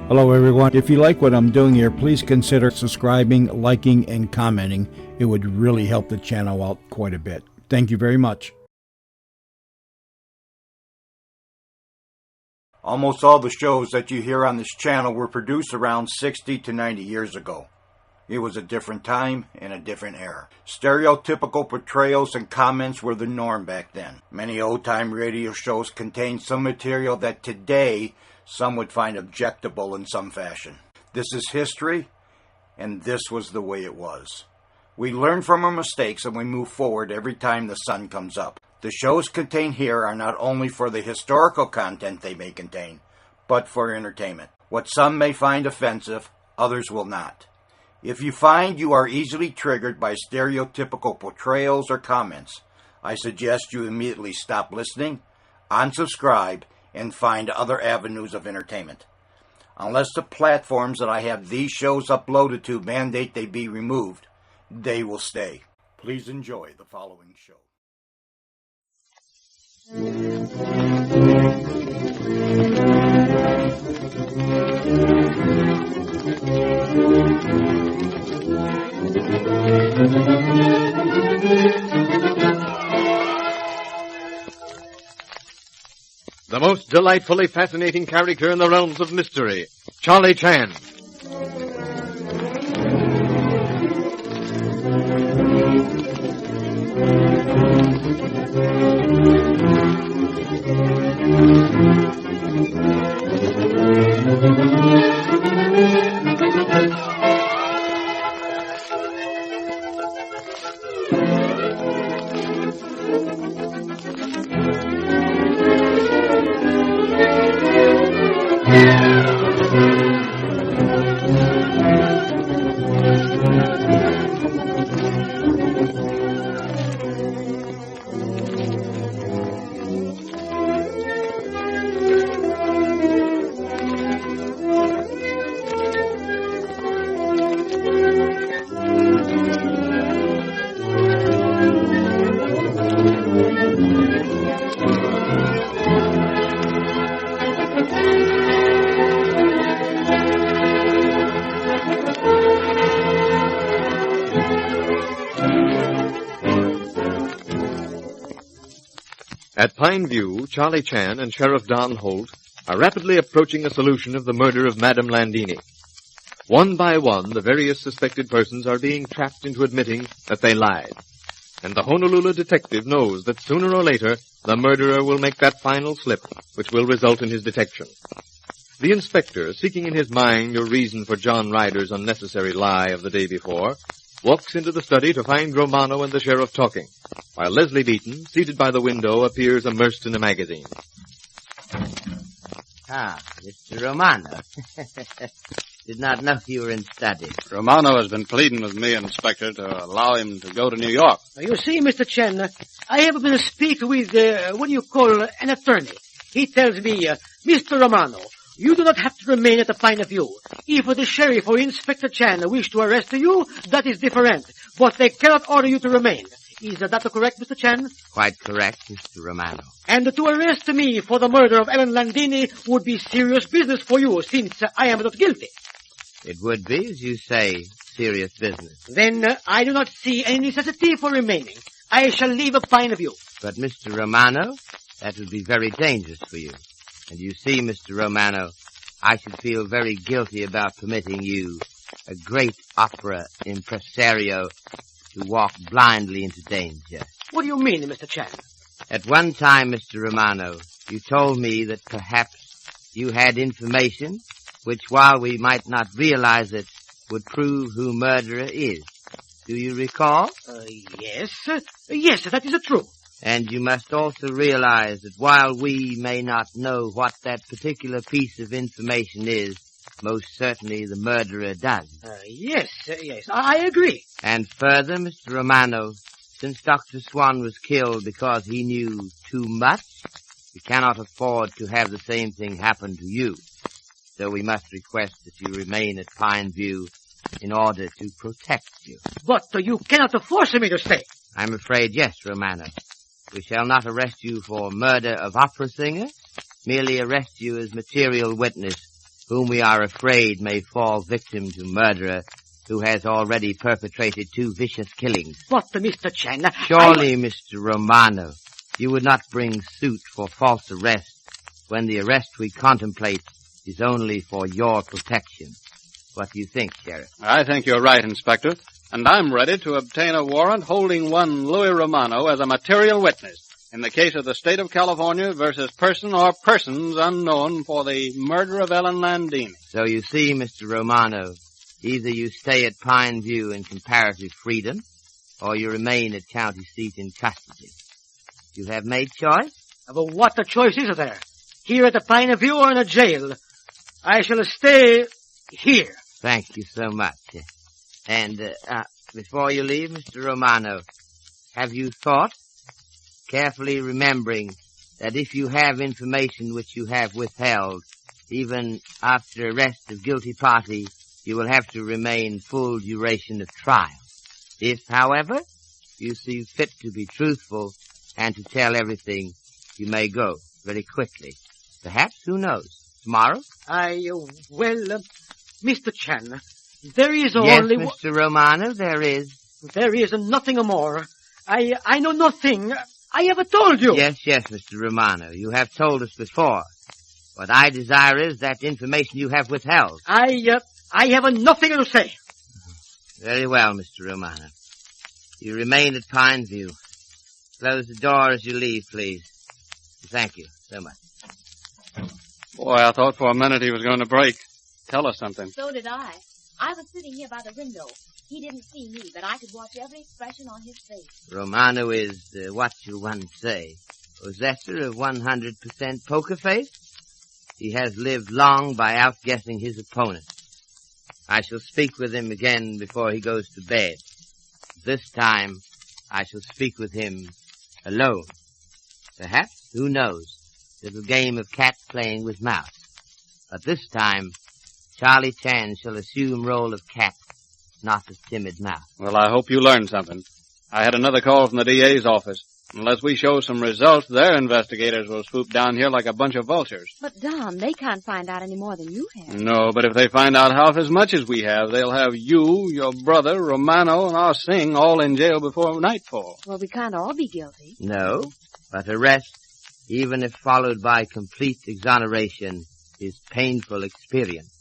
Hello everyone. If you like what I'm doing here, please consider subscribing, liking, and commenting. It would really help the channel out quite a bit. Thank you very much. Almost all the shows that you hear on this channel were produced around 60 to 90 years ago. It was a different time and a different era. Stereotypical portrayals and comments were the norm back then. Many old-time radio shows contained some material that today some would find objectable in some fashion. This is history, and this was the way it was. We learn from our mistakes and we move forward every time the sun comes up. The shows contained here are not only for the historical content they may contain, but for entertainment. What some may find offensive, others will not. If you find you are easily triggered by stereotypical portrayals or comments, I suggest you immediately stop listening, unsubscribe, and find other avenues of entertainment. Unless the platforms that I have these shows uploaded to mandate they be removed, they will stay. Please enjoy the following show. The most delightfully fascinating character in the realms of mystery, Charlie Chan. At Pineview, Charlie Chan and Sheriff Don Holt are rapidly approaching a solution of the murder of Madame Landini. One by one, the various suspected persons are being trapped into admitting that they lied. And the Honolulu detective knows that sooner or later, the murderer will make that final slip, which will result in his detection. The inspector, seeking in his mind a reason for John Ryder's unnecessary lie of the day before, walks into the study to find Romano and the sheriff talking, while Leslie Beaton, seated by the window, appears immersed in a magazine. Ah, Mr. Romano. Did not know you were in study. Romano has been pleading with me, Inspector, to allow him to go to New York. You see, Mr. Chen, I have been speaking with, an attorney. He tells me, Mr. Romano, you do not have to remain at the Pineview. If the sheriff or Inspector Chan wish to arrest you, that is different. But they cannot order you to remain. Is that correct, Mr. Chan? Quite correct, Mr. Romano. And to arrest me for the murder of Ellen Landini would be serious business for you, since I am not guilty. It would be, as you say, serious business. Then I do not see any necessity for remaining. I shall leave Pineview. But, Mr. Romano, that would be very dangerous for you. And you see, Mr. Romano, I should feel very guilty about permitting you, a great opera impresario, to walk blindly into danger. What do you mean, Mr. Chan? At one time, Mr. Romano, you told me that perhaps you had information which, while we might not realize it, would prove who murderer is. Do you recall? Yes. Yes, that is true. And you must also realize that while we may not know what that particular piece of information is, most certainly the murderer does. Yes, I agree. And further, Mr. Romano, since Dr. Swan was killed because he knew too much, we cannot afford to have the same thing happen to you. So we must request that you remain at Pineview in order to protect you. But you cannot force me to stay. I'm afraid yes, Romano. We shall not arrest you for murder of opera singer, merely arrest you as material witness whom we are afraid may fall victim to murderer who has already perpetrated 2 vicious killings. But, Mr. Chen... Surely, Mr. Romano, you would not bring suit for false arrest when the arrest we contemplate is only for your protection. What do you think, Sheriff? I think you're right, Inspector. And I'm ready to obtain a warrant holding one Louis Romano as a material witness in the case of the state of California versus person or persons unknown for the murder of Ellen Landini. So you see, Mr. Romano, either you stay at Pine View in comparative freedom, or you remain at county seat in custody. You have made choice? But what the choice is there? Here at the Pine View or in a jail? I shall stay here. Thank you so much. And before you leave, Mr. Romano, have you thought, carefully remembering that if you have information which you have withheld, even after arrest of guilty party, you will have to remain full duration of trial. If, however, you see fit to be truthful and to tell everything, you may go very quickly. Perhaps, who knows, tomorrow? Mr. Chen, there is yes, only... Yes, Mr. Romano, there is. There is nothing more. I know nothing. I have told you. Yes, Mr. Romano, you have told us before. What I desire is that information you have withheld. I have nothing to say. Very well, Mr. Romano. You remain at Pine View. Close the door as you leave, please. Thank you so much. Boy, I thought for a minute he was going to break. Tell us something. So did I. I was sitting here by the window. He didn't see me, but I could watch every expression on his face. Romano is, what shall one say, possessor of 100% poker face? He has lived long by outguessing his opponent. I shall speak with him again before he goes to bed. This time, I shall speak with him alone. Perhaps, who knows, little game of cat playing with mouse. But this time, Charlie Chan shall assume role of cat, not of timid mouse. Well, I hope you learned something. I had another call from the DA's office. Unless we show some results, their investigators will swoop down here like a bunch of vultures. But, Don, they can't find out any more than you have. No, but if they find out half as much as we have, they'll have you, your brother, Romano, and our Singh all in jail before nightfall. Well, we can't all be guilty. No, but arrest, even if followed by complete exoneration, is painful experience.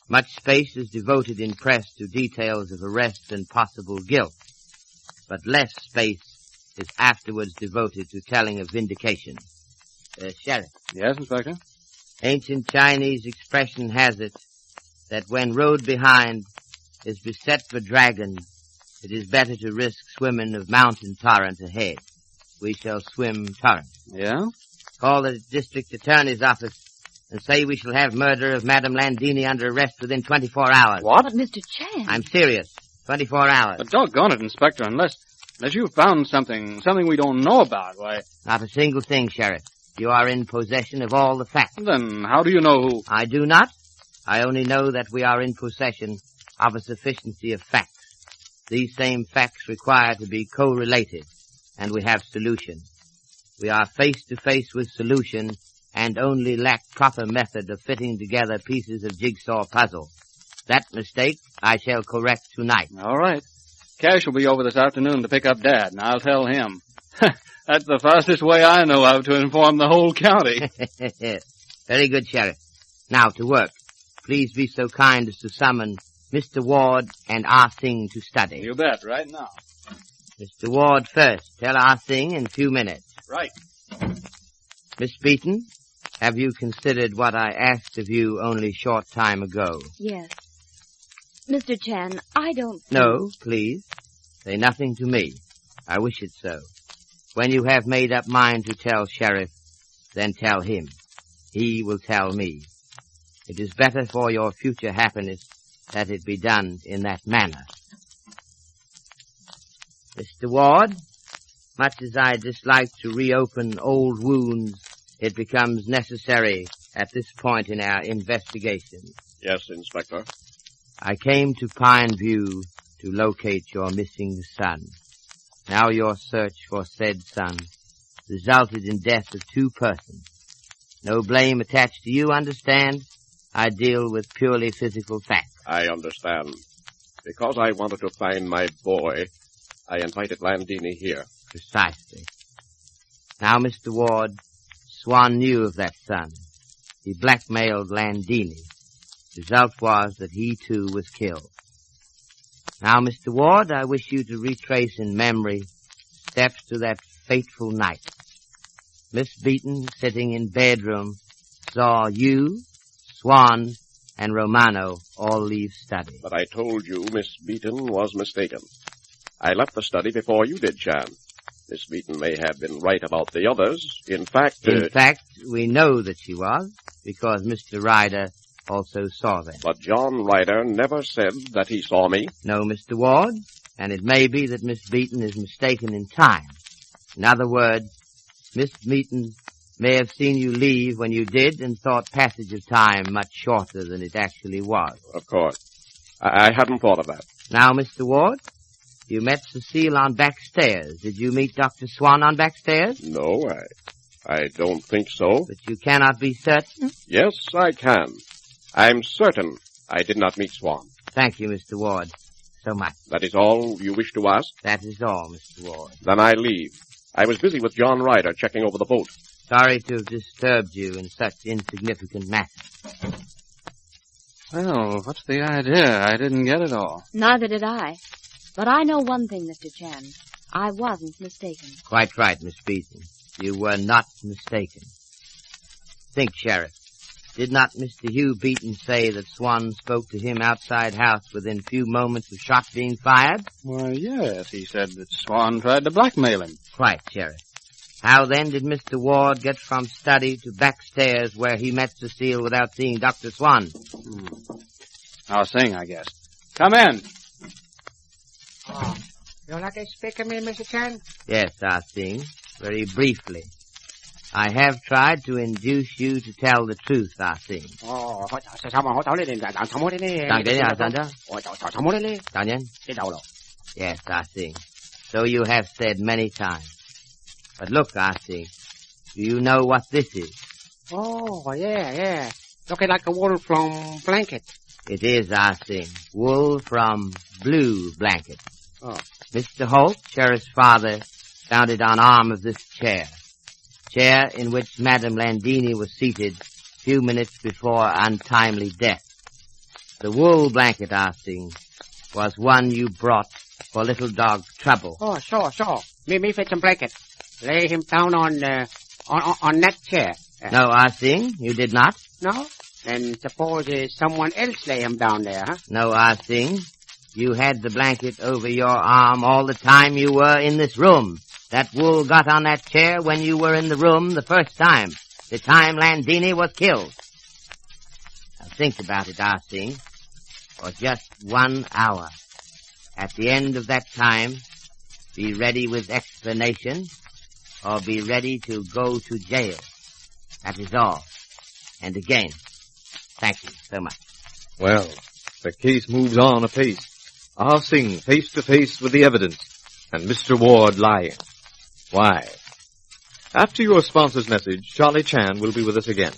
Much space is devoted in press to details of arrest and possible guilt, but less space is afterwards devoted to telling of vindication. Sheriff. Yes, Inspector? Ancient Chinese expression has it that when road behind is beset for dragon, it is better to risk swimming of mountain torrent ahead. We shall swim torrent. Yeah? Call the district attorney's office and say we shall have murder of Madame Landini under arrest within 24 hours. What? But, Mr. Chan... I'm serious. 24 hours. But doggone it, Inspector, unless you found something we don't know about, why... Not a single thing, Sheriff. You are in possession of all the facts. Then how do you know who... I do not. I only know that we are in possession of a sufficiency of facts. These same facts require to be correlated, and we have solution. We are face to face with solution and only lack proper method of fitting together pieces of jigsaw puzzle. That mistake I shall correct tonight. All right. Cash will be over this afternoon to pick up Dad, and I'll tell him. That's the fastest way I know of to inform the whole county. Very good, Sheriff. Now to work. Please be so kind as to summon Mr. Ward and Ah Sing to study. You bet, right now. Mr. Ward first. Tell Ah Sing in 2 minutes. Right. Miss Beaton, have you considered what I asked of you only short time ago? Yes. Mr. Chan, I don't... No, please. Say nothing to me. I wish it so. When you have made up mind to tell Sheriff, then tell him. He will tell me. It is better for your future happiness that it be done in that manner. Mr. Ward, much as I dislike to reopen old wounds, it becomes necessary at this point in our investigation. Yes, Inspector. I came to Pine View to locate your missing son. Now your search for said son resulted in death of 2 persons. No blame attached to you, understand? I deal with purely physical facts. I understand. Because I wanted to find my boy, I invited Landini here. Precisely. Now, Mr. Ward, Swan knew of that son. He blackmailed Landini. Result was that he, too, was killed. Now, Mr. Ward, I wish you to retrace in memory steps to that fateful night. Miss Beaton, sitting in bedroom, saw you, Swan, and Romano all leave study. But I told you Miss Beaton was mistaken. I left the study before you did, Chan. Miss Beaton may have been right about the others. In fact, we know that she was, because Mr. Ryder also saw them. But John Ryder never said that he saw me. No, Mr. Ward, and it may be that Miss Beaton is mistaken in time. In other words, Miss Beaton may have seen you leave when you did and thought passage of time much shorter than it actually was. Of course. I hadn't thought of that. Now, Mr. Ward, you met Cecile on back stairs. Did you meet Dr. Swan on back stairs? No, I don't think so. But you cannot be certain? Yes, I can. I'm certain I did not meet Swan. Thank you, Mr. Ward, so much. That is all you wish to ask? That is all, Mr. Ward. Then I leave. I was busy with John Ryder checking over the boat. Sorry to have disturbed you in such insignificant matters. Well, what's the idea? I didn't get it all. Neither did I. But I know one thing, Mr. Chan. I wasn't mistaken. Quite right, Miss Beaton. You were not mistaken. Think, Sheriff. Did not Mr. Hugh Beaton say that Swan spoke to him outside house within few moments of shots being fired? Why, yes. He said that Swan tried to blackmail him. Quite, Sheriff. How then did Mr. Ward get from study to back stairs where he met Cecile without seeing Dr. Swan? I'll sing, I guess. Come in. Oh, you like to speak to me, Mr. Chan? Yes, Ah Sing. Very briefly. I have tried to induce you to tell the truth, Ah Sing. Oh, sao mà họ tao lên đàn thăm đi nè. Đàn đến à, Santa? Ôi, tao thăm đi nè. Đàn nhân? Cái đầu rồi. Yes, Ah Sing. So you have said many times. But look, Ah Sing, do you know what this is? Oh, yeah. Looking like a wool from blanket. It is, Ah Sing, wool from blue blanket. Oh. Mr. Holt, Sheriff's father, found it on arm of this chair in which Madame Landini was seated few minutes before untimely death. The wool blanket, Ah Sing, was one you brought for little dog Trouble. Oh, sure. Me fetch some blanket. Lay him down on that chair. No, Ah Sing, you did not. No? Then suppose someone else lay him down there, huh? No, Ah Sing, you had the blanket over your arm all the time you were in this room. That wool got on that chair when you were in the room the first time, the time Landini was killed. Now think about it, Ah Sing, for just 1 hour. At the end of that time, be ready with explanation, or be ready to go to jail. That is all. And again, thank you so much. Well, the case moves on apace. Ah Sing face to face with the evidence, and Mr. Ward lying. Why? After your sponsor's message, Charlie Chan will be with us again.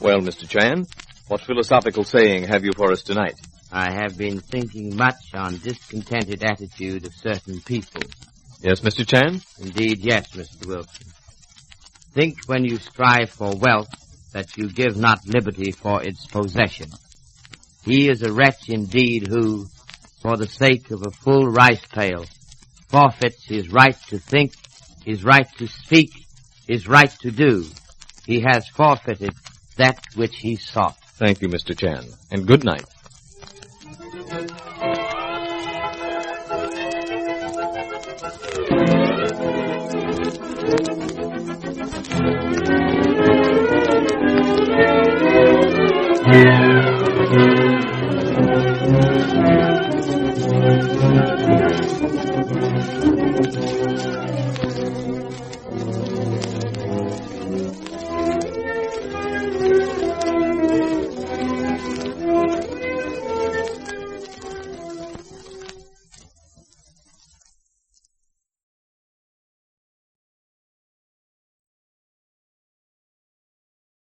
Well, Mr. Chan, what philosophical saying have you for us tonight? I have been thinking much on discontented attitude of certain people. Yes, Mr. Chan? Indeed, yes, Mr. Wilson. Think when you strive for wealth that you give not liberty for its possession. He is a wretch indeed who, for the sake of a full rice pail, forfeits his right to think, his right to speak, his right to do. He has forfeited that which he sought. Thank you, Mr. Chan, and good night. Yeah.